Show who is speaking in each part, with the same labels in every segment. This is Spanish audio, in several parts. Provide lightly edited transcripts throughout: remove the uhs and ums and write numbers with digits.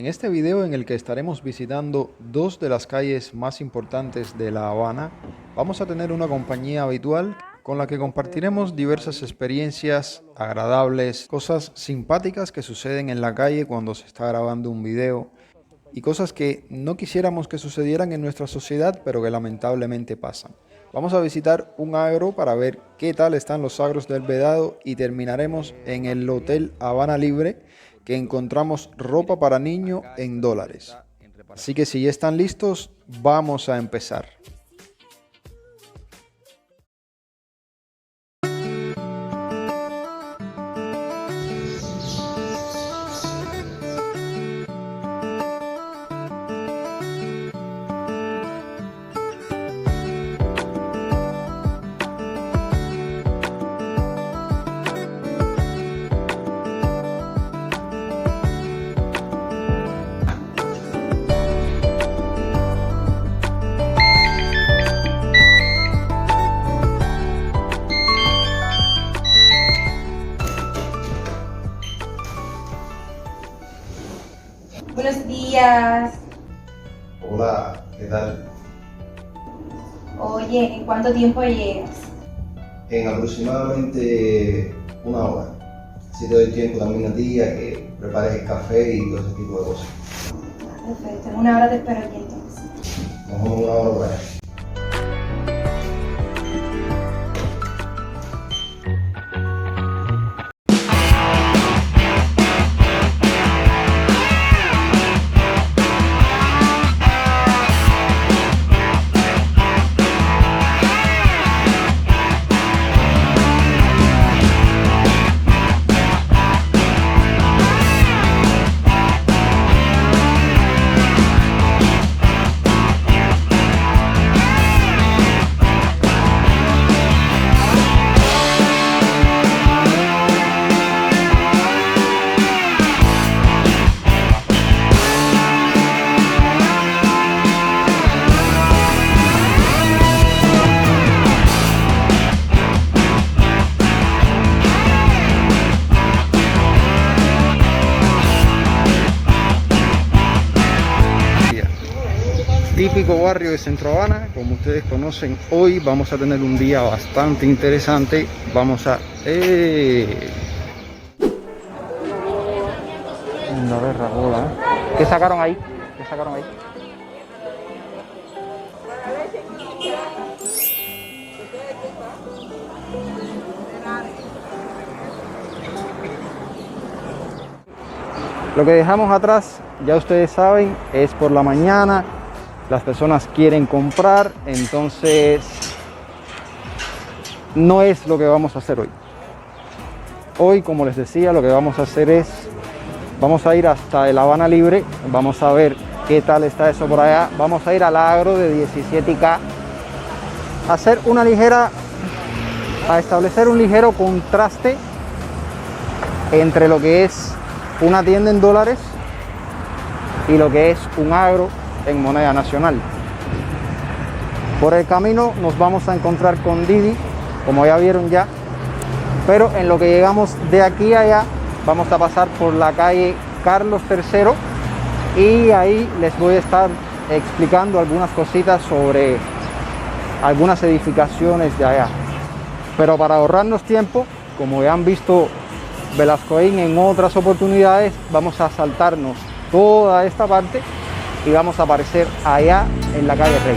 Speaker 1: En este video en el que estaremos visitando dos de las calles más importantes de La Habana, vamos a tener una compañía habitual con la que compartiremos diversas experiencias agradables, cosas simpáticas que suceden en la calle cuando se está grabando un video y cosas que no quisiéramos que sucedieran en nuestra sociedad, pero que lamentablemente pasan. Vamos a visitar un agro para ver qué tal están los agros del Vedado y terminaremos en el Hotel Habana Libre, que encontramos ropa para niño en dólares. Así que si ya están listos, vamos a empezar.
Speaker 2: Buenos días.
Speaker 3: Hola, ¿qué tal?
Speaker 2: Oye, ¿en cuánto tiempo llegas?
Speaker 3: En aproximadamente una hora. Si te doy tiempo también a ti a que prepares el café y todo ese tipo de cosas.
Speaker 2: Perfecto, en una hora te espero aquí entonces.
Speaker 3: Nos vemos una hora por ahí.
Speaker 1: Típico barrio de Centro Habana, como ustedes conocen. Hoy vamos a tener un día bastante interesante. Vamos a... Una berra bola, ¿eh? ¿Qué sacaron ahí? ¿Qué sacaron ahí? Lo que dejamos atrás, ya ustedes saben, es por la mañana. Las personas quieren comprar, entonces no es lo que vamos a hacer hoy. Hoy, como les decía, lo que vamos a hacer es, vamos a ir hasta el Habana Libre, vamos a ver qué tal está eso por allá. Vamos a ir al agro de 17K, a hacer una ligera, a establecer un ligero contraste entre lo que es una tienda en dólares y lo que es un agro en moneda nacional. Por el camino nos vamos a encontrar con Didi, como ya vieron ya, pero en lo que llegamos de aquí a allá vamos a pasar por la calle Carlos III y ahí les voy a estar explicando algunas cositas sobre algunas edificaciones de allá. Pero para ahorrarnos tiempo, como ya han visto Velascoín en otras oportunidades, vamos a saltarnos toda esta parte y vamos a aparecer allá en la calle Rey.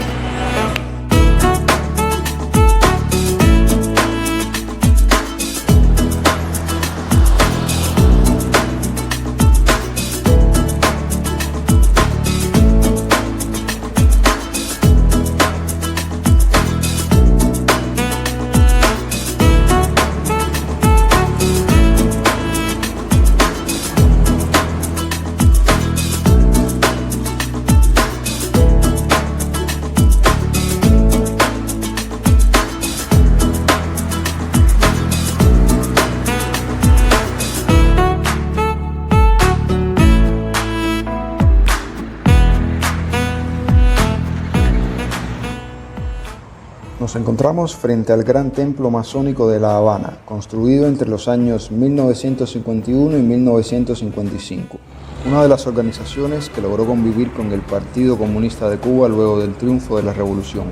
Speaker 1: Nos encontramos frente al Gran Templo Masónico de La Habana, construido entre los años 1951 y 1955. una de las organizaciones que logró convivir con el Partido Comunista de Cuba luego del triunfo de la revolución.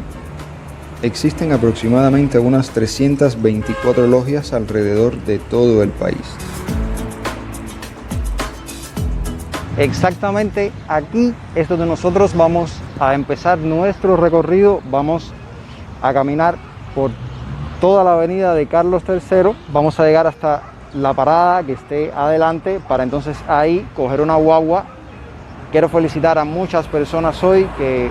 Speaker 1: Existen aproximadamente unas 324 logias alrededor de todo el país. Exactamente aquí es donde nosotros vamos a empezar nuestro recorrido. Vamos a caminar por toda la avenida de Carlos III. Vamos a llegar hasta la parada que esté adelante para entonces ahí coger una guagua. Quiero felicitar a muchas personas hoy que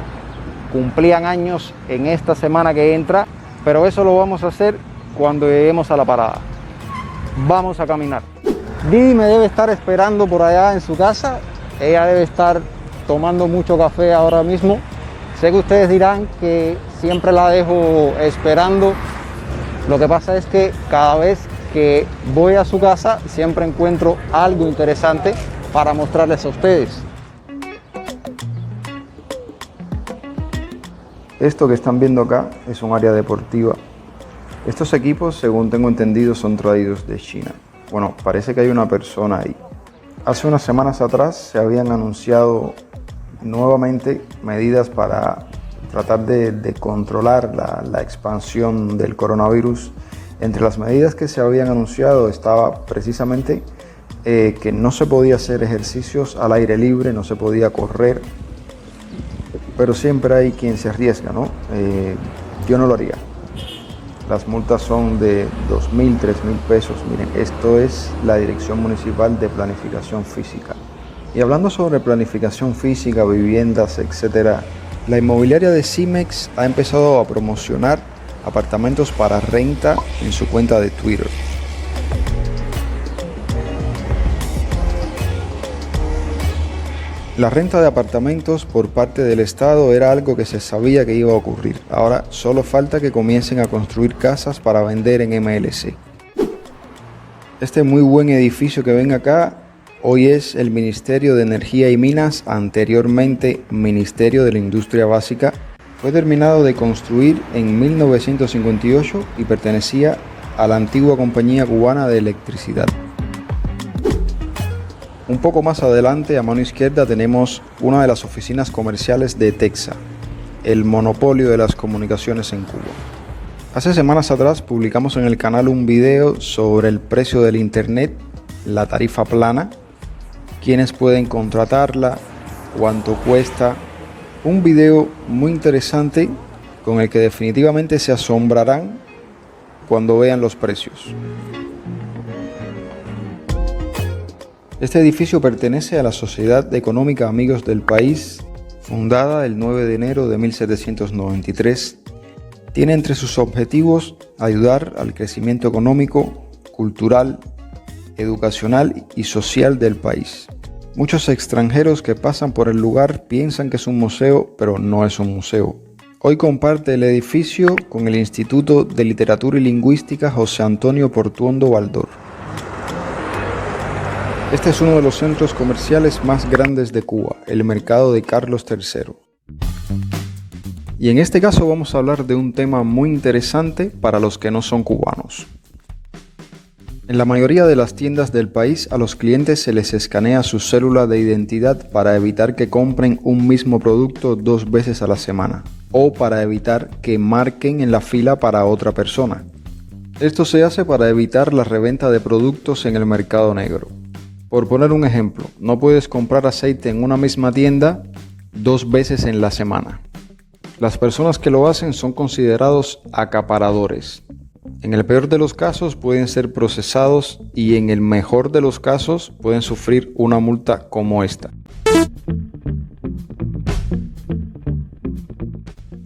Speaker 1: cumplían años en esta semana que entra, pero eso lo vamos a hacer cuando lleguemos a la parada. Vamos a caminar. Didi me debe estar esperando por allá en su casa. Ella debe estar tomando mucho café ahora mismo. Sé que ustedes dirán que siempre la dejo esperando. Lo que pasa es que cada vez que voy a su casa siempre encuentro algo interesante para mostrarles a ustedes. Esto que están viendo acá es un área deportiva. Estos equipos, según tengo entendido, son traídos de China. Bueno, parece que hay una persona ahí. Hace unas semanas atrás se habían anunciado nuevamente medidas para tratar de controlar la expansión del coronavirus. Entre las medidas que se habían anunciado estaba precisamente que no se podía hacer ejercicios al aire libre, no se podía correr, pero siempre hay quien se arriesga, ¿no? Yo no lo haría. Las multas son de 2.000, 3.000 pesos. Miren, esto es la Dirección Municipal de Planificación Física. Y hablando sobre planificación física, viviendas, etc., la inmobiliaria de Cimex ha empezado a promocionar apartamentos para renta en su cuenta de Twitter. La renta de apartamentos por parte del Estado era algo que se sabía que iba a ocurrir. Ahora solo falta que comiencen a construir casas para vender en MLC. Este muy buen edificio que ven acá hoy es el Ministerio de Energía y Minas, anteriormente Ministerio de la Industria Básica. Fue terminado de construir en 1958 y pertenecía a la antigua Compañía Cubana de Electricidad. Un poco más adelante, a mano izquierda, tenemos una de las oficinas comerciales de Texa, el monopolio de las comunicaciones en Cuba. Hace semanas atrás publicamos en el canal un video sobre el precio del internet, la tarifa plana, quiénes pueden contratarla, cuánto cuesta. Un video muy interesante con el que definitivamente se asombrarán cuando vean los precios. Este edificio pertenece a la Sociedad Económica Amigos del País, fundada el 9 de enero de 1793. Tiene entre sus objetivos ayudar al crecimiento económico, cultural, educacional y social del país. Muchos extranjeros que pasan por el lugar piensan que es un museo, pero no es un museo. Hoy comparte el edificio con el Instituto de Literatura y Lingüística José Antonio Portuondo Baldor. Este es uno de los centros comerciales más grandes de Cuba, el mercado de Carlos III. Y en este caso vamos a hablar de un tema muy interesante para los que no son cubanos. En la mayoría de las tiendas del país a los clientes se les escanea su cédula de identidad para evitar que compren un mismo producto 2 veces a la semana o para evitar que marquen en la fila para otra persona. Esto se hace para evitar la reventa de productos en el mercado negro. Por poner un ejemplo, no puedes comprar aceite en una misma tienda 2 veces en la semana. Las personas que lo hacen son considerados acaparadores. En el peor de los casos pueden ser procesados y en el mejor de los casos pueden sufrir una multa como esta.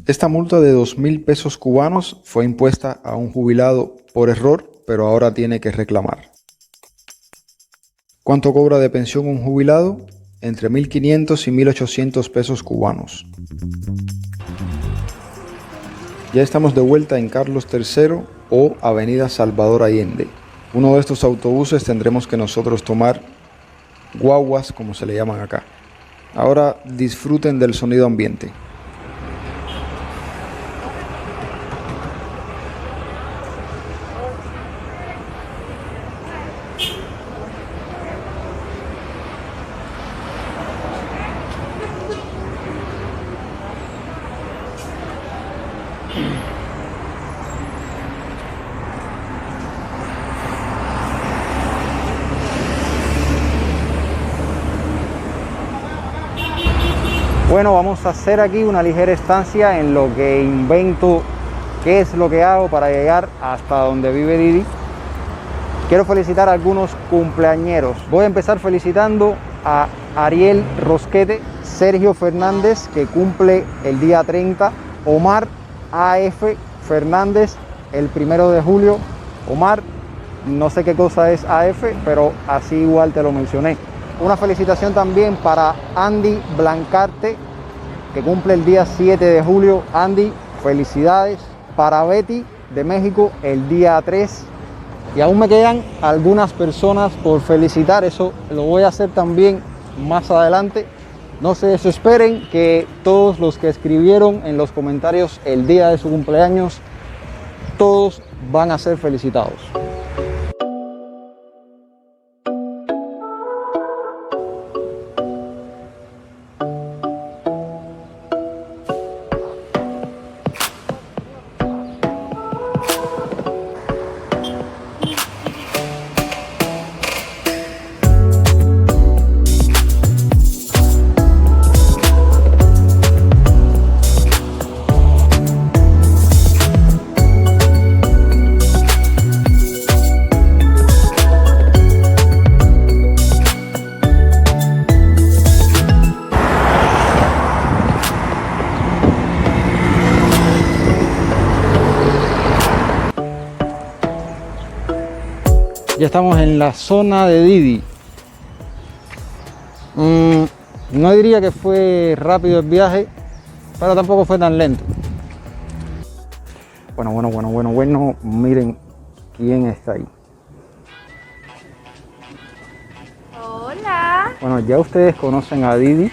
Speaker 1: Esta multa de 2.000 pesos cubanos fue impuesta a un jubilado por error, pero ahora tiene que reclamar. ¿Cuánto cobra de pensión un jubilado? Entre 1.500 y 1.800 pesos cubanos. Ya estamos de vuelta en Carlos III o Avenida Salvador Allende. Uno de estos autobuses tendremos que nosotros tomar, guaguas como se le llaman acá. Ahora disfruten del sonido ambiente. Bueno, vamos a hacer aquí una ligera estancia en lo que invento qué es lo que hago para llegar hasta donde vive Didi. Quiero felicitar a algunos cumpleañeros. Voy a empezar felicitando a Ariel Rosquete, Sergio Fernández, que cumple el día 30, Omar A.F. Fernández, el 1 de julio. Omar, no sé qué cosa es AF, pero así igual te lo mencioné. Una felicitación también para Andy Blancarte, que cumple el día 7 de julio. Andy, felicidades. Para Betty de México, el día 3. Y aún me quedan algunas personas por felicitar. Eso lo voy a hacer también más adelante. No se desesperen, que todos los que escribieron en los comentarios el día de su cumpleaños, todos van a ser felicitados. Ya estamos en la zona de Didi. No diría que fue rápido el viaje, pero tampoco fue tan lento. Bueno, miren quién está ahí.
Speaker 2: Hola.
Speaker 1: Bueno, ya ustedes conocen a Didi.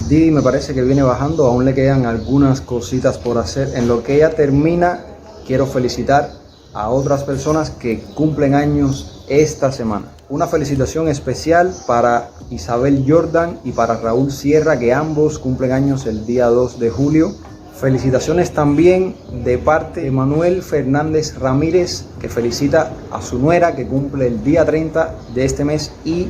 Speaker 1: Didi me parece que viene bajando, aún le quedan algunas cositas por hacer. En lo que ella termina, quiero felicitar a otras personas que cumplen años esta semana. Una felicitación especial para Isabel Jordan y para Raúl Sierra, que ambos cumplen años el día 2 de julio. Felicitaciones también de parte de Manuel Fernández Ramírez, que felicita a su nuera, que cumple el día 30 de este mes, y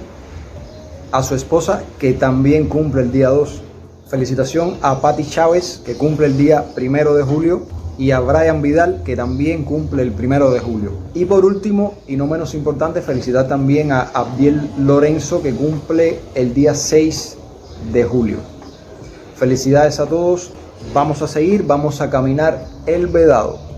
Speaker 1: a su esposa, que también cumple el día 2. Felicitación a Patti Chávez, que cumple el día 1 de julio, y a Brian Vidal, que también cumple el 1 de julio. Y por último, y no menos importante, felicitar también a Abdiel Lorenzo, que cumple el día 6 de julio. Felicidades a todos. Vamos a seguir, vamos a caminar el Vedado.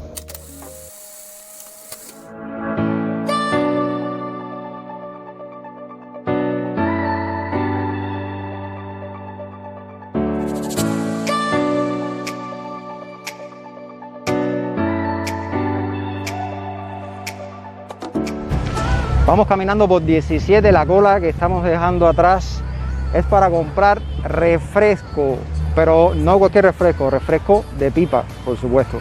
Speaker 1: Vamos caminando por 17, la cola que estamos dejando atrás es para comprar refresco, pero no cualquier refresco, refresco de pipa, por supuesto.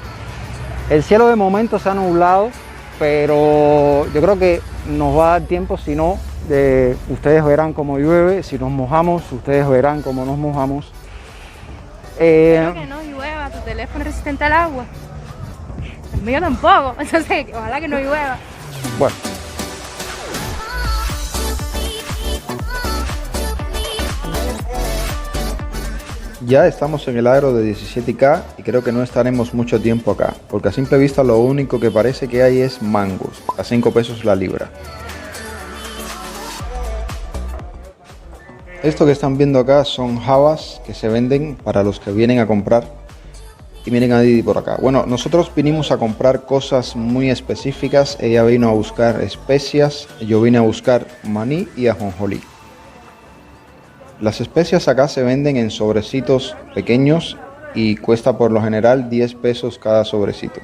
Speaker 1: El cielo de momento se ha nublado, pero yo creo que nos va a dar tiempo. Si no, ustedes verán cómo llueve. Si nos mojamos, ustedes verán cómo nos mojamos.
Speaker 2: Espero que no llueva, tu teléfono es resistente al agua. El mío tampoco, entonces ojalá que no llueva.
Speaker 1: Bueno. Ya estamos en el agro de 17K y creo que no estaremos mucho tiempo acá, porque a simple vista lo único que parece que hay es mangos, a 5 pesos la libra. Esto que están viendo acá son habas que se venden para los que vienen a comprar. Y miren a Didi por acá. Bueno, nosotros vinimos a comprar cosas muy específicas. Ella vino a buscar especias, yo vine a buscar maní y ajonjolí. Las especias acá se venden en sobrecitos pequeños y cuesta por lo general 10 pesos cada sobrecito.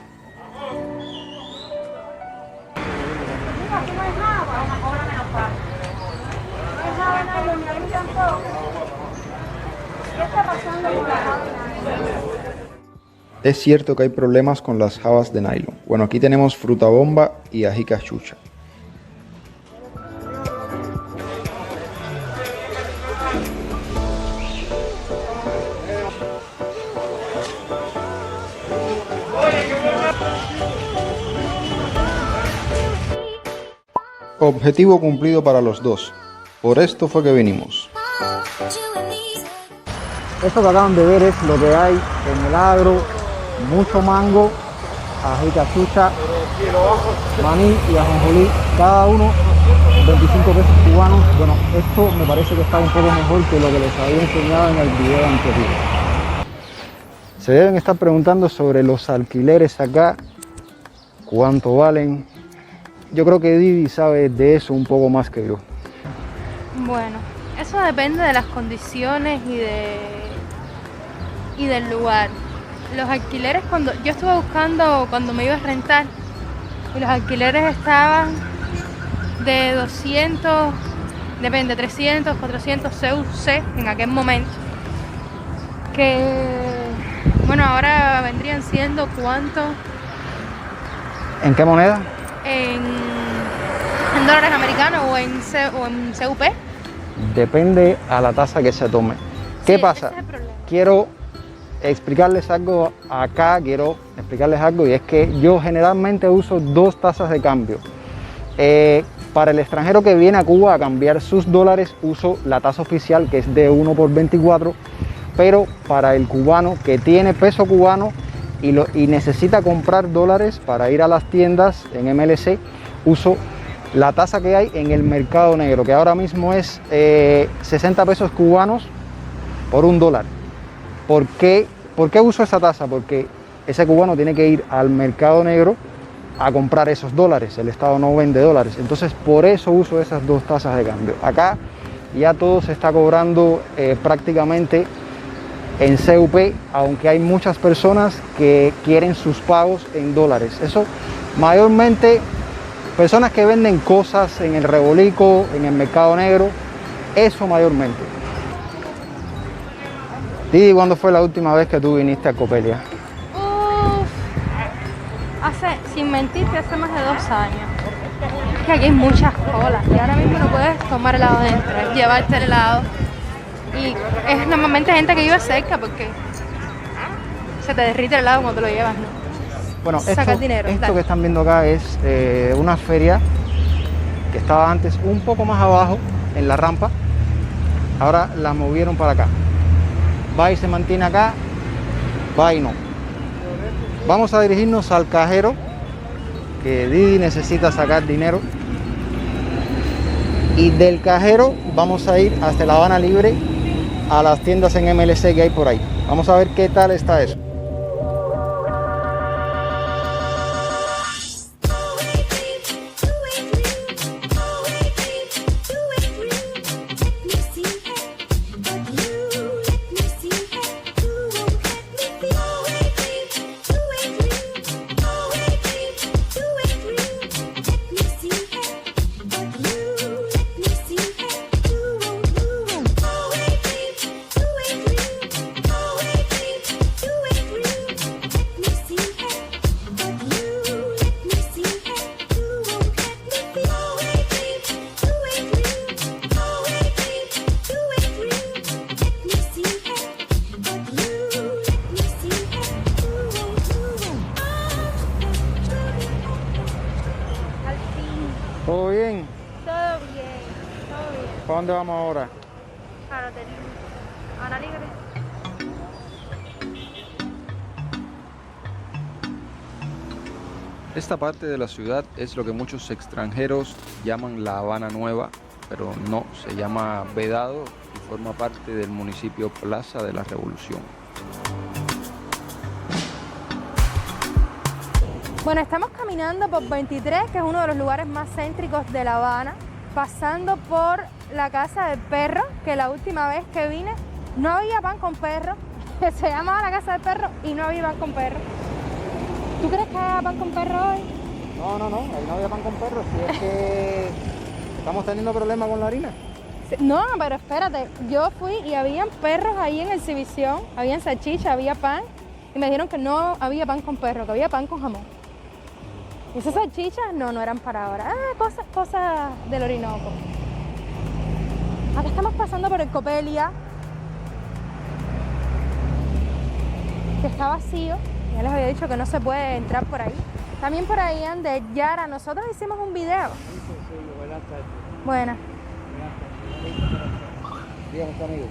Speaker 1: Es cierto que hay problemas con las jabas de nylon. Bueno, aquí tenemos fruta bomba y ají cachucha. Objetivo cumplido para los dos. Por esto fue que vinimos. Esto que acaban de ver es lo que hay en el agro. Mucho mango, ají cachucha, maní y ajonjolí. Cada uno 25 pesos cubanos. Bueno, esto me parece que está un poco mejor que lo que les había enseñado en el video anterior. Se deben estar preguntando sobre los alquileres acá, cuánto valen. Yo creo que Didi sabe de eso un poco más que yo.
Speaker 2: Bueno, eso depende de las condiciones y del lugar. Los alquileres, cuando yo estuve buscando cuando me iba a rentar, y los alquileres estaban de 200, depende, 300, 400 CUC en aquel momento. Que, bueno, ahora vendrían siendo ¿cuánto?
Speaker 1: ¿En qué moneda?
Speaker 2: En dólares americanos o en CUP.
Speaker 1: Depende a la tasa que se tome. ¿Qué pasa?
Speaker 2: Ese es el problema.
Speaker 1: Quiero explicarles algo acá, y es que yo generalmente uso dos tasas de cambio. Para el extranjero que viene a Cuba a cambiar sus dólares uso la tasa oficial, que es de 1 por 24, pero para el cubano que tiene peso cubano y necesita comprar dólares para ir a las tiendas en MLC, uso la tasa que hay en el mercado negro, que ahora mismo es 60 pesos cubanos por $1. ¿Por qué uso esa tasa? Porque ese cubano tiene que ir al mercado negro a comprar esos dólares. El Estado no vende dólares. Entonces, por eso uso esas dos tasas de cambio. Acá ya todo se está cobrando prácticamente en CUP, aunque hay muchas personas que quieren sus pagos en dólares. Eso mayormente personas que venden cosas en el Rebolico, en el mercado negro, eso mayormente. Didi, ¿cuándo fue la última vez que tú viniste a Copelia?
Speaker 2: Sin mentirte, hace más de 2 años. Es que aquí hay muchas colas y ahora mismo no puedes tomar helado dentro, es llevarte el helado. Y es normalmente gente que vive cerca porque se te derrite el helado cuando te lo llevas, ¿no?
Speaker 1: Bueno,
Speaker 2: Sacas dinero,
Speaker 1: esto
Speaker 2: dale.
Speaker 1: que están viendo acá es una feria que estaba antes un poco más abajo en la rampa. Ahora la movieron para acá. Va y se mantiene acá, va y no. Vamos a dirigirnos al cajero, que Didi necesita sacar dinero. Y del cajero vamos a ir hasta La Habana Libre, a las tiendas en MLC que hay por ahí. Vamos a ver qué tal está eso. ¿Todo bien?
Speaker 2: Todo bien, todo bien.
Speaker 1: ¿Para dónde vamos ahora?
Speaker 2: Claro, Habana Libre.
Speaker 4: Esta parte de la ciudad es lo que muchos extranjeros llaman La Habana Nueva, pero no, se llama Vedado y forma parte del municipio Plaza de la Revolución.
Speaker 2: Bueno, estamos caminando por 23, que es uno de los lugares más céntricos de La Habana, pasando por la Casa del Perro, que la última vez que vine no había pan con perro, se llamaba la Casa del Perro y no había pan con perro. ¿Tú crees que haya pan con perro hoy?
Speaker 1: No, ahí no había pan con perro, si es que estamos teniendo problemas con la harina.
Speaker 2: No, pero espérate, yo fui y habían perros ahí en exhibición, habían salchicha, había pan, y me dijeron que no había pan con perro, que había pan con jamón. ¿Y esas salchichas? No eran para ahora. Cosas del Orinoco. Acá estamos pasando por el Copelia, que está vacío. Ya les había dicho que no se puede entrar por ahí. También por ahí ande Yara. Nosotros hicimos un video.
Speaker 5: Buenas tardes.
Speaker 2: Buenas.
Speaker 5: Dígame, amigo,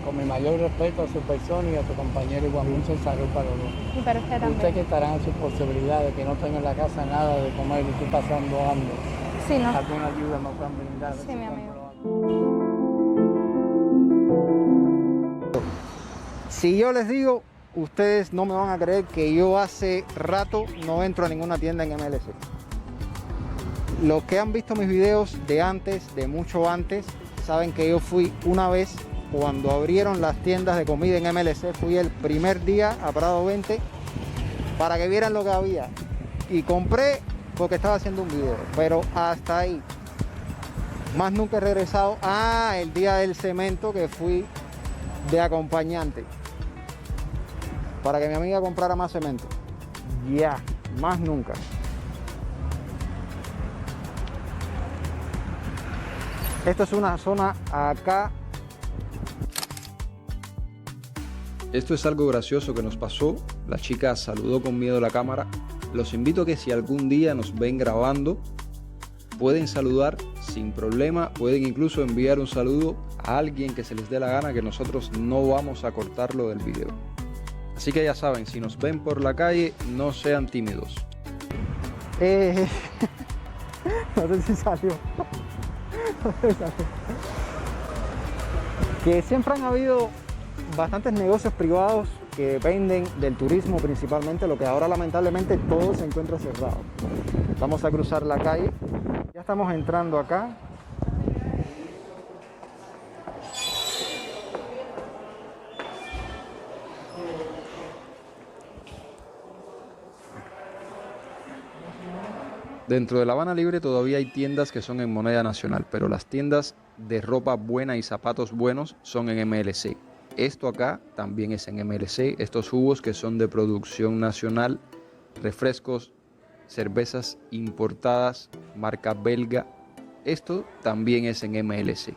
Speaker 5: con mi mayor respeto a su persona y a su compañero, igual mucho salud para los dos.
Speaker 2: Y para usted también.
Speaker 5: Usted que estará en su posibilidad de que no tenga en la casa nada de comer y estoy pasando hambre.
Speaker 2: Sí, ¿no?
Speaker 5: ¿Alguna ayuda me puedan brindar?
Speaker 2: Sí, mi amigo.
Speaker 1: Si yo les digo, ustedes no me van a creer que yo hace rato no entro a ninguna tienda en MLC. Los que han visto mis videos de antes, de mucho antes, saben que yo fui una vez cuando abrieron las tiendas de comida en MLC. Fui el primer día a Prado 20 para que vieran lo que había. Y compré porque estaba haciendo un video, pero hasta ahí. Más nunca he regresado. El día del cemento que fui de acompañante para que mi amiga comprara más cemento. Ya, más nunca. Esto es una zona acá.
Speaker 4: Esto es algo gracioso que nos pasó. La chica saludó con miedo a la cámara. Los invito a que si algún día nos ven grabando, pueden saludar sin problema. Pueden incluso enviar un saludo a alguien que se les dé la gana, que nosotros no vamos a cortarlo del video. Así que ya saben, si nos ven por la calle, no sean tímidos.
Speaker 1: No sé si salió. Que siempre han habido bastantes negocios privados que dependen del turismo principalmente, lo que ahora lamentablemente todo se encuentra cerrado. Vamos a cruzar la calle. Ya estamos entrando acá.
Speaker 4: Dentro de La Habana Libre todavía hay tiendas que son en moneda nacional, pero las tiendas de ropa buena y zapatos buenos son en MLC. Esto acá también es en MLC, estos jugos que son de producción nacional, refrescos, cervezas importadas, marca belga, esto también es en MLC.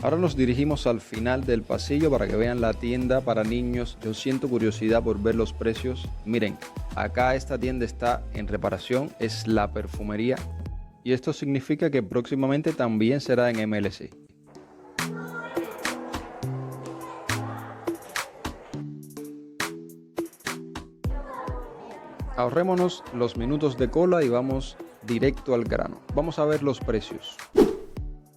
Speaker 4: Ahora nos dirigimos al final del pasillo para que vean la tienda para niños. Yo siento curiosidad por ver los precios. Miren, acá esta tienda está en reparación, es la perfumería. Y esto significa que próximamente también será en MLC. Ahorrémonos los minutos de cola y vamos directo al grano. Vamos a ver los precios.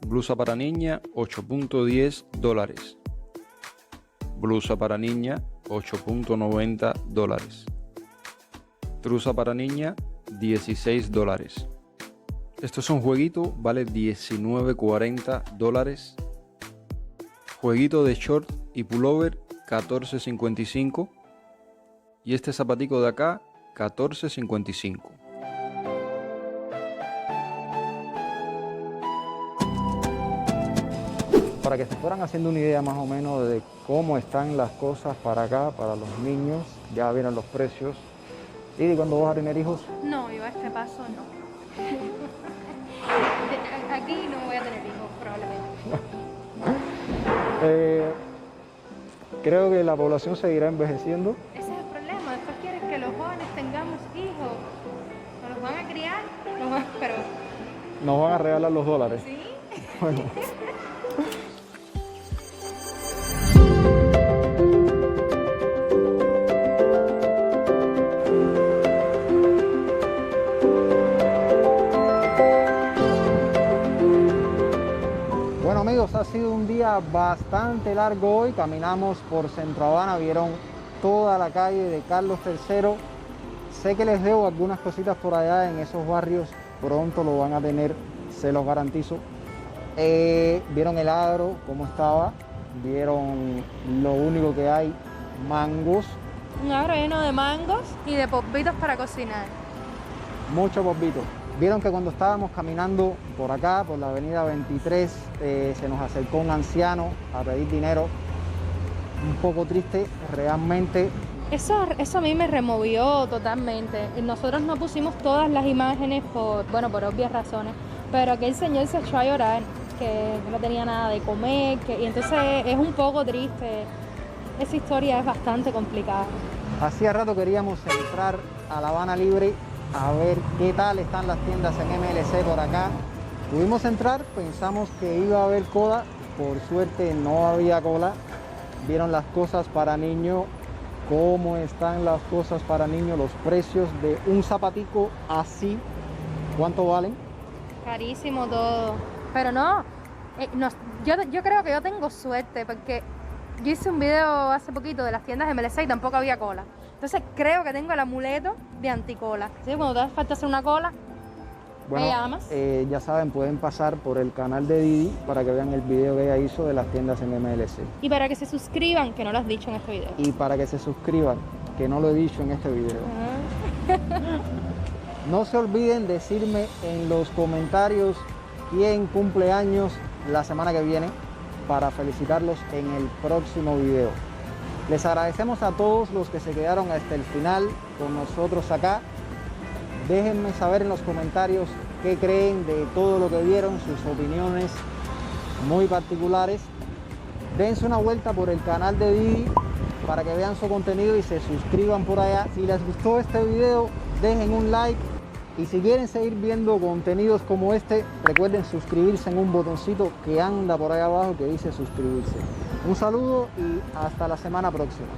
Speaker 4: Blusa para niña, $8.10. Blusa para niña, $8.90. Truza para niña, $16. Esto es un jueguito, vale $19.40. Jueguito de short y pullover, $14.55. Y este zapatico de acá, $14.55.
Speaker 1: Para que se fueran haciendo una idea más o menos de cómo están las cosas para acá, para los niños. Ya vieron los precios. ¿Y cuándo vas a tener hijos?
Speaker 2: No, yo a este paso no. Aquí no voy a tener hijos, probablemente.
Speaker 1: Creo que la población seguirá envejeciendo.
Speaker 2: Ese es el problema. Después quieres que los jóvenes tengamos hijos. ¿Nos los van a criar? Pero...
Speaker 1: Nos van a regalar los dólares.
Speaker 2: ¿Sí?
Speaker 1: Bueno. Bueno amigos, ha sido un día bastante largo hoy. Caminamos por Centro Habana, vieron toda la calle de Carlos III. Sé que les debo algunas cositas por allá en esos barrios, pronto lo van a tener, se los garantizo. Vieron el agro, cómo estaba, vieron lo único que hay, mangos.
Speaker 2: Un agro lleno de mangos y de polvitos para cocinar.
Speaker 1: Mucho polvito. Vieron que cuando estábamos caminando por acá, por la avenida 23, se nos acercó un anciano a pedir dinero. Un poco triste, realmente.
Speaker 2: Eso a mí me removió totalmente. Nosotros no pusimos todas las imágenes por obvias razones, pero aquel señor se echó a llorar, que no tenía nada de comer, y entonces es un poco triste. Esa historia es bastante complicada.
Speaker 1: Hacía rato queríamos entrar a La Habana Libre a ver qué tal están las tiendas en MLC por acá. Pudimos entrar, pensamos que iba a haber cola, por suerte no había cola. Vieron las cosas para niños, cómo están las cosas para niños, los precios de un zapatico así, ¿cuánto valen?
Speaker 2: Carísimo todo. Pero no, yo creo que yo tengo suerte porque yo hice un video hace poquito de las tiendas de MLC y tampoco había cola. Entonces creo que tengo el amuleto de anticola. ¿Sí? Cuando te hace falta hacer una cola,
Speaker 1: Bueno,
Speaker 2: me llamas.
Speaker 1: Ya saben, pueden pasar por el canal de Didi para que vean el video que ella hizo de las tiendas en MLC.
Speaker 2: Y para que se suscriban, que no lo has dicho en este video.
Speaker 1: Y para que se suscriban, que no lo he dicho en este video. No se olviden decirme en los comentarios quién cumple años la semana que viene para felicitarlos en el próximo video. Les agradecemos a todos los que se quedaron hasta el final con nosotros acá. Déjenme saber en los comentarios qué creen de todo lo que vieron, sus opiniones muy particulares. Dense una vuelta por el canal de Didi para que vean su contenido y se suscriban por allá. Si les gustó este video, dejen un like. Y si quieren seguir viendo contenidos como este, recuerden suscribirse en un botoncito que anda por ahí abajo que dice suscribirse. Un saludo y hasta la semana próxima.